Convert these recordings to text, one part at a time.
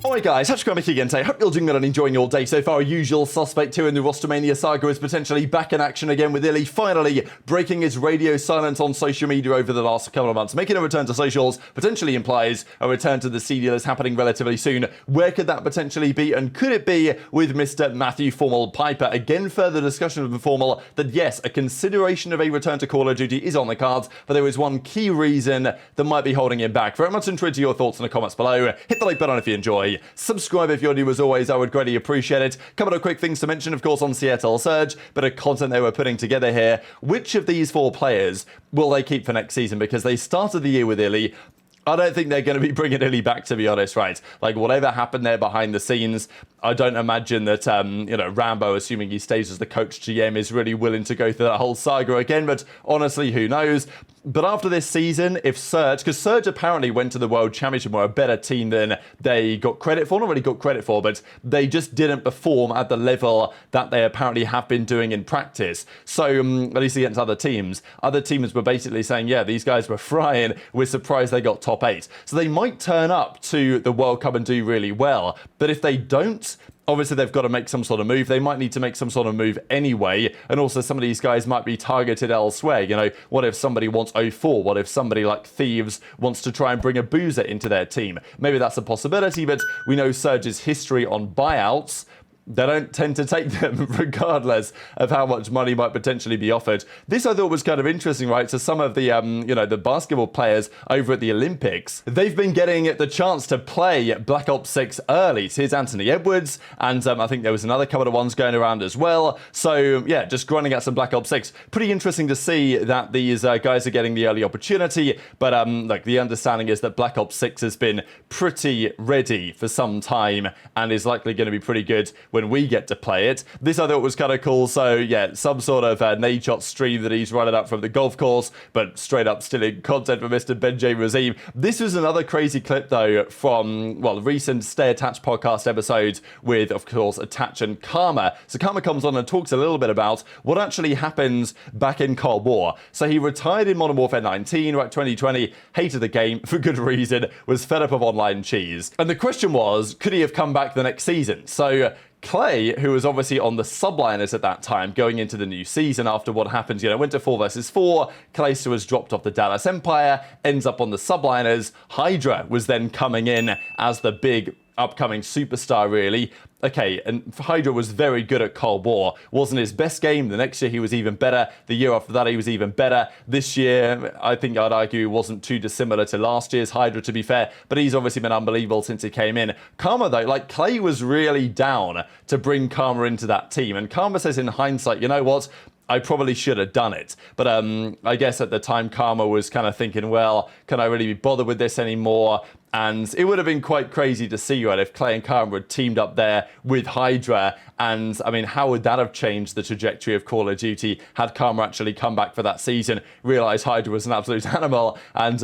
Alright guys, Scrappy again today. Hope you're doing well and enjoying your day so far. Usual suspect 2 in the Rostermania saga is potentially back in action again with iLLeY finally breaking his radio silence on social media over the last couple of months. Making a return to socials potentially implies a return to the CDL is happening relatively soon. Where could that potentially be, and could it be with Mr. Matthew FormaL Piper? Again, further discussion with FormaL that yes, a consideration of a return to Call of Duty is on the cards, but there is one key reason that might be holding him back. Very much intrigued to your thoughts in the comments below. Hit the like button if you enjoy. Subscribe if you're new as always, I would greatly appreciate it. Couple of quick things to mention, of course, on Seattle Surge, bit of content they were putting together here. Which of these 4 players will they keep for next season? Because they started the year with iLLeY. I don't think they're going to be bringing iLLeY back, to be honest, right? Like, whatever happened there behind the scenes, I don't imagine that, Rambo, assuming he stays as the coach GM, is really willing to go through that whole saga again, but honestly, who knows? But after this season, if Surge, because Surge apparently went to the World Championship, were a better team than they got credit for, not really got credit for, but they just didn't perform at the level that they apparently have been doing in practice. So, at least against other teams were basically saying, yeah, these guys were frying, we're surprised they got top 8. So they might turn up to the World Cup and do really well, but if they don't, obviously they've got to make some sort of move. They might need to make some sort of move anyway, and also some of these guys might be targeted elsewhere. You know, what if somebody wants 04? What if somebody like Thieves wants to try and bring aBeZy into their team? Maybe that's a possibility, but we know Surge's history on buyouts. They don't tend to take them regardless of how much money might potentially be offered. This I thought was kind of interesting, right? So some of the, the basketball players over at the Olympics, they've been getting the chance to play Black Ops 6 early. So here's Anthony Edwards, and I think there was another couple of ones going around as well. So yeah, just grinding out some Black Ops 6. Pretty interesting to see that these guys are getting the early opportunity, but like the understanding is that Black Ops 6 has been pretty ready for some time and is likely going to be pretty good when we get to play it. This I thought was kind of cool. So yeah, some sort of nade shot stream that he's running up from the golf course, but straight up stealing content from Mr. Benjay Razim. This was another crazy clip though from, well, recent Stay Attached podcast episodes with, of course, Attach and Karma. So Karma comes on and talks a little bit about what actually happened back in Cold War. So he retired in Modern Warfare 19, right, 2020, hated the game for good reason, was fed up of online cheese. And the question was, could he have come back the next season? So iLLeY, who was obviously on the Subliners at that time, going into the new season after what happened, went to 4 versus 4, iLLeY was dropped off the Dallas Empire, ends up on the Subliners. HyDra was then coming in as the big upcoming superstar, really. Okay, and HyDra was very good at Cold War. Wasn't his best game. The next year he was even better. The year after that he was even better. This year, I think I'd argue, wasn't too dissimilar to last year's HyDra, to be fair, but he's obviously been unbelievable since he came in. Karma, though, like, iLLeY was really down to bring Karma into that team, and Karma says in hindsight, you know what? I probably should have done it. But I guess at the time, Karma was kind of thinking, well, can I really be bothered with this anymore? And it would have been quite crazy to see, right, if iLLeY and Karma had teamed up there with HyDra. And, I mean, how would that have changed the trajectory of Call of Duty had Karma actually come back for that season, realised HyDra was an absolute animal, and,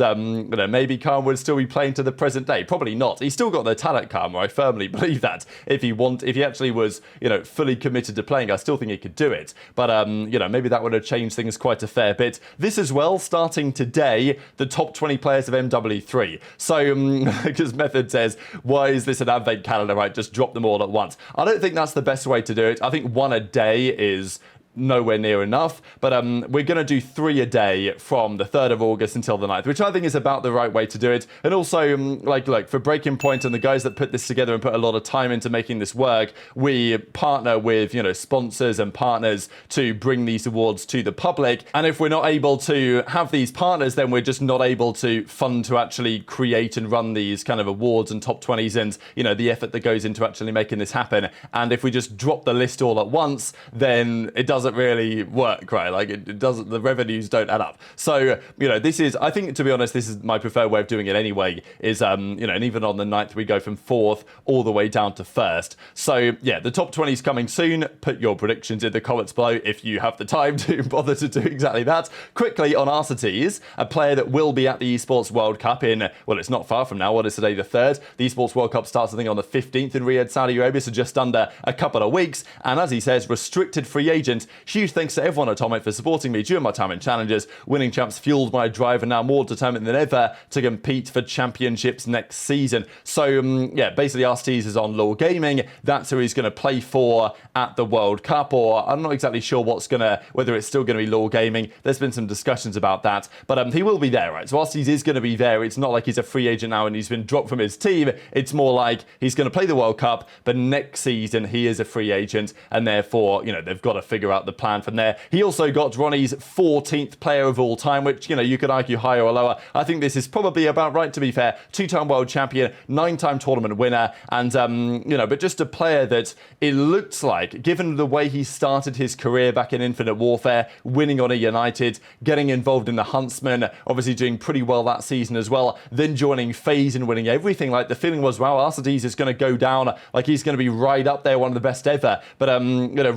maybe Karma would still be playing to the present day? Probably not. He's still got the talent, Karma. I firmly believe that. If he actually was, fully committed to playing, I still think he could do it. But, maybe that would have changed things quite a fair bit. This as well, starting today, the top 20 players of MW3. So, because Method says, why is this an advent calendar, right? Just drop them all at once. I don't think that's the best way to do it. I think 1 a day is nowhere near enough, but we're going to do 3 a day from the 3rd of August until the 9th, which I think is about the right way to do it. And also, like for Breaking Point and the guys that put this together and put a lot of time into making this work, we partner with, sponsors and partners to bring these awards to the public. And if we're not able to have these partners, then we're just not able to fund to actually create and run these kind of awards and top 20s and, the effort that goes into actually making this happen. And if we just drop the list all at once, then it doesn't really work, right? Like it doesn't, the revenues don't add up. So, this is, I think, to be honest, this is my preferred way of doing it anyway, is, and even on the 9th, we go from 4th all the way down to 1st. So yeah, the top 20 is coming soon. Put your predictions in the comments below if you have the time to bother to do exactly that. Quickly on Arcetes, a player that will be at the Esports World Cup in, well, it's not far from now. What is today? The 3rd. The Esports World Cup starts, I think, on the 15th in Riyadh, Saudi Arabia, so just under a couple of weeks. And as he says, restricted free agent Huge thanks to everyone at Atomic for supporting me during my time in Challenges. Winning champs fueled my drive and now more determined than ever to compete for championships next season. So, yeah, basically Nastie is on LoL Gaming. That's who he's going to play for at the World Cup, or I'm not exactly sure whether it's still going to be LoL Gaming. There's been some discussions about that, but he will be there, right? So Nastie is going to be there. It's not like he's a free agent now and he's been dropped from his team. It's more like he's going to play the World Cup, but next season he is a free agent, and therefore, they've got to figure out the plan from there. He also got Ronnie's 14th player of all time, which, you could argue higher or lower. I think this is probably about right, to be fair. 2-time world champion, 9-time tournament winner, and, but just a player that it looks like, given the way he started his career back in Infinite Warfare, winning on a United, getting involved in the Huntsman, obviously doing pretty well that season as well, then joining FaZe and winning everything. Like, the feeling was, wow, Nastie is going to go down, like he's going to be right up there, one of the best ever. But,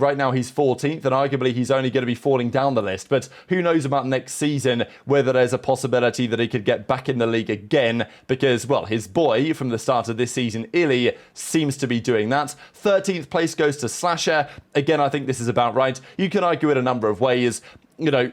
right now he's 14th, and arguably he's only going to be falling down the list. But who knows about next season, whether there's a possibility that he could get back in the league again, because, well, his boy from the start of this season, iLLeY, seems to be doing that. 13th place goes to Slasher. Again, I think this is about right. You can argue it a number of ways.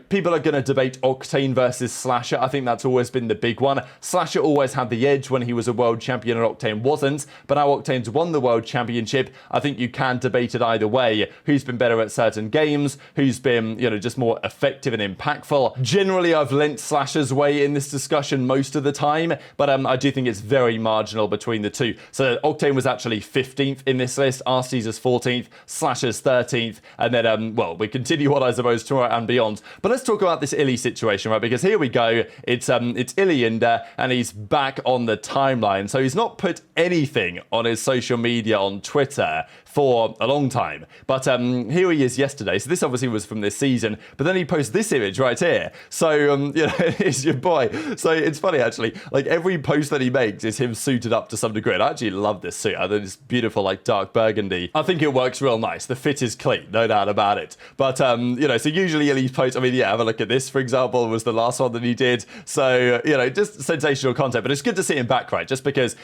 People are going to debate Octane versus Slasher. I think that's always been the big one. Slasher always had the edge when he was a world champion and Octane wasn't, but now Octane's won the world championship. I think you can debate it either way. Who's been better at certain games? Who's been, just more effective and impactful? Generally, I've lent Slasher's way in this discussion most of the time, but I do think it's very marginal between the two. So Octane was actually 15th in this list. Nastie's is 14th, Slasher's 13th, and then, we continue on, I suppose, tomorrow and beyond. But let's talk about this iLLeY situation, right? Because here we go. It's iLLeY and he's back on the timeline. So he's not put anything on his social media on Twitter for a long time. But here he is yesterday. So this obviously was from this season. But then he posts this image right here. So, it's your boy. So it's funny, actually. Like, every post that he makes is him suited up to some degree. And I actually love this suit. I think it's beautiful, like dark burgundy. I think it works real nice. The fit is clean, no doubt about it. But, so usually iLLeY posts, have a look at this, for example, was the last one that he did. So, just sensational content. But it's good to see him back, right? Just because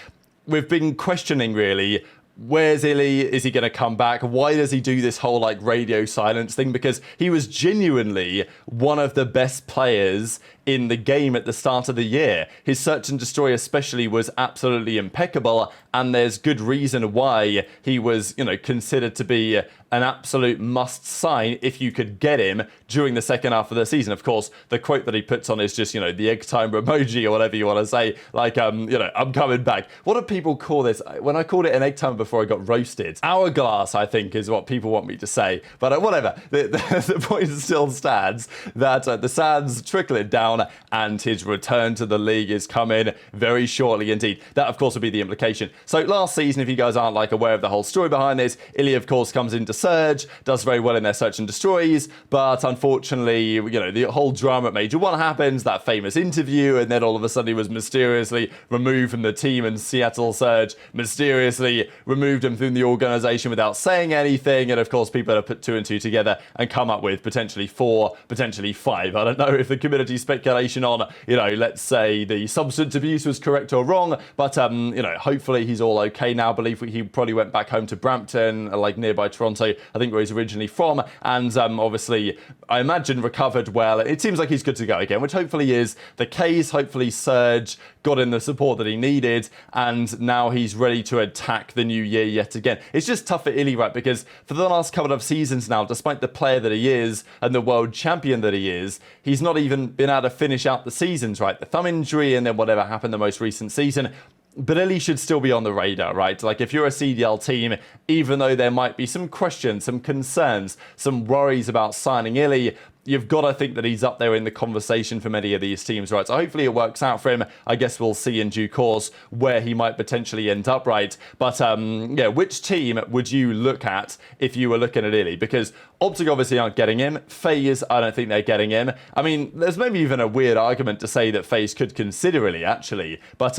we've been questioning, really, where's iLLeY? Is he going to come back? Why does he do this whole radio silence thing? Because he was genuinely one of the best players in the game at the start of the year. His search and destroy especially was absolutely impeccable, and there's good reason why he was, considered to be an absolute must sign if you could get him during the second half of the season. Of course, the quote that he puts on is just, the egg timer emoji or whatever you want to say, like, I'm coming back. What do people call this? When I called it an egg timer before, I got roasted. Hourglass, I think, is what people want me to say. But whatever, the point still stands that the sand's trickling down and his return to the league is coming very shortly indeed. That, of course, would be the implication. So last season, if you guys aren't aware of the whole story behind this, iLLeY, of course, comes into Surge, does very well in their search and destroys, but unfortunately, the whole drama at Major 1 happens, that famous interview, and then all of a sudden he was mysteriously removed from the team, and Seattle Surge mysteriously removed him from the organization without saying anything, and of course people have put 2 and 2 together and come up with potentially 4, potentially 5. I don't know if the community speculation on, let's say the substance abuse was correct or wrong, but, hopefully he's all okay now. I believe he probably went back home to Brampton, nearby Toronto, I think where he's originally from, and obviously, I imagine recovered well. It seems like he's good to go again, which hopefully is the case. Hopefully Surge got in the support that he needed, and now he's ready to attack the new year yet again. It's just tough for iLLeY, right? Because for the last couple of seasons now, despite the player that he is and the world champion that he is, he's not even been able to finish out the seasons, right? The thumb injury and then whatever happened the most recent season. But iLLeY should still be on the radar, right? Like, if you're a CDL team, even though there might be some questions, some concerns, some worries about signing iLLeY, you've got to think that he's up there in the conversation for many of these teams, right? So hopefully it works out for him. I guess we'll see in due course where he might potentially end up, right? But, yeah, which team would you look at if you were looking at iLLeY? Because OpTic obviously aren't getting him. FaZe, I don't think they're getting him. I mean, there's maybe even a weird argument to say that FaZe could consider iLLeY, actually. But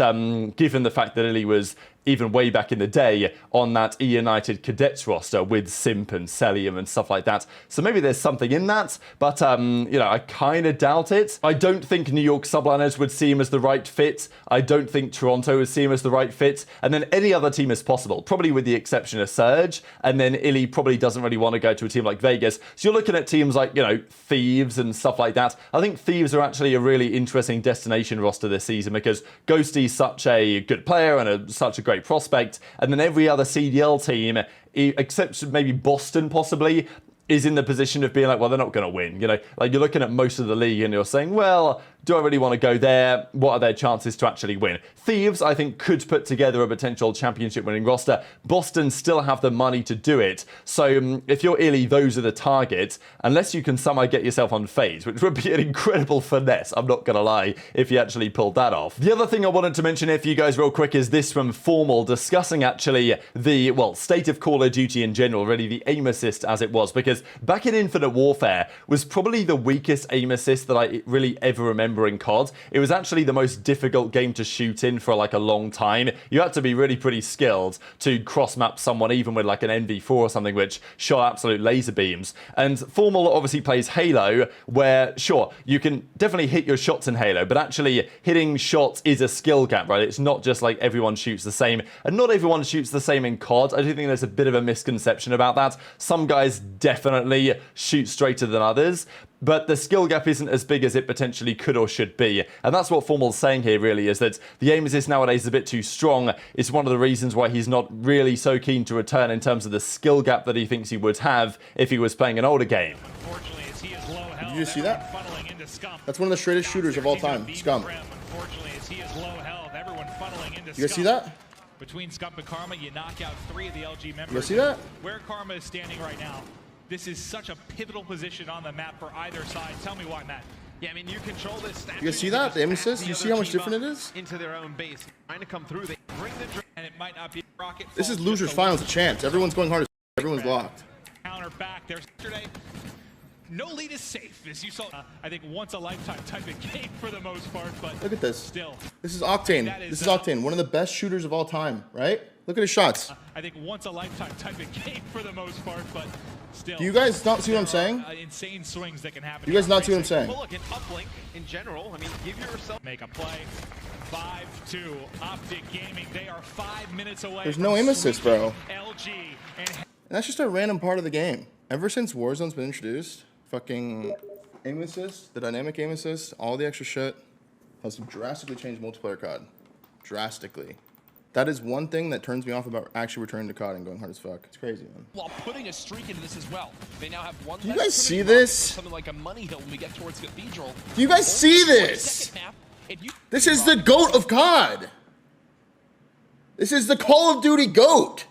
given the fact that iLLeY was even way back in the day on that E-United Cadets roster with Simp and Cellium and stuff like that. So maybe there's something in that, but you know, I kind of doubt it. I don't think New York Subliners would see him as the right fit. I don't think Toronto would see him as the right fit. And then any other team is possible, probably with the exception of Surge. And then iLLeY probably doesn't really want to go to a team like Vegas. So you're looking at teams like, you know, Thieves and stuff like that. I think Thieves are actually a really interesting destination roster this season because Ghosty's such a good player and such a great prospect, and then every other CDL team, except maybe Boston possibly, is in the position of being like, well, they're not going to win. You know, like you're looking at most of the league and you're saying, well, do I really want to go there? What are their chances to actually win? Thieves, I think, could put together a potential championship winning roster. Boston still have the money to do it. So if you're iLLeY, those are the targets, unless you can somehow get yourself on FaZe, which would be an incredible finesse, I'm not going to lie, if you actually pulled that off. The other thing I wanted to mention here for you guys real quick is this from FormaL, discussing actually the, well, state of Call of Duty in general, really the aim assist as it was, because back in Infinite Warfare was probably the weakest aim assist that I really ever remember in COD. It was actually the most difficult game to shoot in for like a long time. You had to be really pretty skilled to cross map someone even with like an NV4 or something which shot absolute laser beams. And FormaL obviously plays Halo, where sure, you can definitely hit your shots in Halo, but actually hitting shots is a skill gap, right? It's not just like everyone shoots the same, and not everyone shoots the same in COD. I do think there's a bit of a misconception about that. Some guys definitely shoot straighter than others, but the skill gap isn't as big as it potentially could or should be. And that's what FormaL's saying here, really, is that the aim assist nowadays is a bit too strong. It's one of the reasons why he's not really so keen to return in terms of the skill gap that he thinks he would have if he was playing an older game. Did you just see that? That's one of the straightest shooters of all time, Scum. You guys see that? Between Scump and Karma, you knock out 3 of the LG members. You guys see that? Where Karma is standing right now, this is such a pivotal position on the map for either side. Tell me why, Matt. Yeah, I mean, you control this. You guys see that? The aim assist? You see how much different it is? Into their own base, trying to come through. They bring the and it might not be rocket. This is losers finals a chance. Everyone's going hard as everyone's locked. Counter back. There's yesterday. No lead is safe, as you saw. I think once a lifetime type of game for the most part, but look at this. Still, this is Octane. This is Octane, one of the best shooters of all time, right? Look at his shots. I think once a lifetime type of game for the most part, but still. Do you guys not see what I'm saying? Insane swings that can happen. You guys not see what I'm saying? Well, look, an uplink in general. I mean, give yourself make a play. 5-2, OpTic Gaming. They are 5 minutes away. There's no aim assist, bro. LG and that's just a random part of the game. Ever since Warzone's been introduced, fucking aim assist, the dynamic aim assist, all the extra shit has drastically changed multiplayer COD. Drastically. That is one thing that turns me off about actually returning to COD and going hard as fuck. It's crazy, man. While putting a streak into this as well. They now have one. Do you guys see this? Something like a money hill when we get towards Cathedral. Do you guys see this? This is the GOAT of COD. This is the Call of Duty GOAT.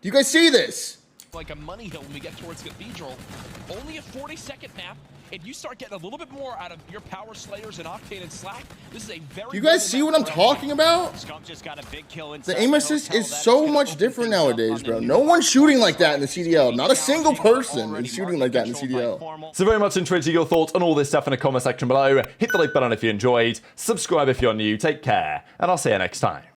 Do you guys see this? Like a money hill when we get towards Cathedral. Only a 40-second map, and you start getting a little bit more out of your power slayers and Octane and Slack. This is a very. Do you guys see what I'm talking about? Just got a big kill the aim assist is so much different nowadays, bro. No one's shooting like that in the CDL. Not a single person is shooting like that in the CDL. So very much intrigued to your thoughts on all this stuff in the comment section below. Hit the like button if you enjoyed. Subscribe if you're new. Take care, and I'll see you next time.